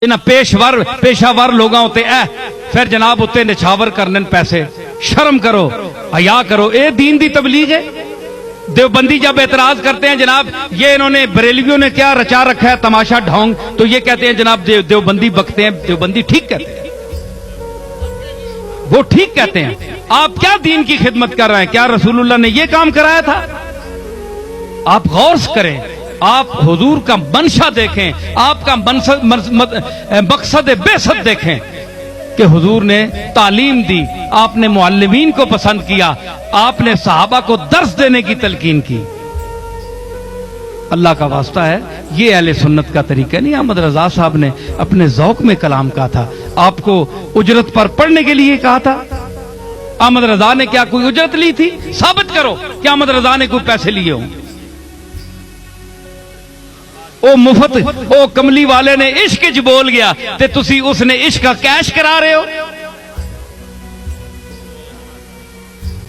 انہاں پیشاور لوگاں ہوتے پھر جناب ہوتے نچھاور کرنے پیسے. شرم کرو، حیا کرو. اے دین دی تبلیغ ہے. دیوبندی جب اعتراض کرتے ہیں جناب یہ انہوں نے بریلویوں نے کیا رچا رکھا ہے تماشا ڈھونگ، تو یہ کہتے ہیں جناب دیوبندی بکتے ہیں. دیوبندی ٹھیک کہتے ہیں، وہ ٹھیک کہتے ہیں. آپ کیا دین کی خدمت کر رہے ہیں؟ کیا رسول اللہ نے یہ کام کرایا تھا؟ آپ غور کریں، آپ حضور کا منشا دیکھیں، آپ کا مقصد بعثت دیکھیں کہ حضور نے تعلیم دی، آپ نے معلمین کو پسند کیا، آپ نے صحابہ کو درس دینے کی تلقین کی. اللہ کا واسطہ ہے یہ اہل سنت کا طریقہ نہیں. احمد رضا صاحب نے اپنے ذوق میں کلام کہا تھا، آپ کو اجرت پر پڑھنے کے لیے کہا تھا. احمد رضا نے کیا کوئی اجرت لی تھی؟ ثابت کرو کہ احمد رضا نے کوئی پیسے لیے ہوں. او مفت او کملی والے نے عشق بول گیا تے تسی اس نے عشق کا کیش کرا رہے ہو.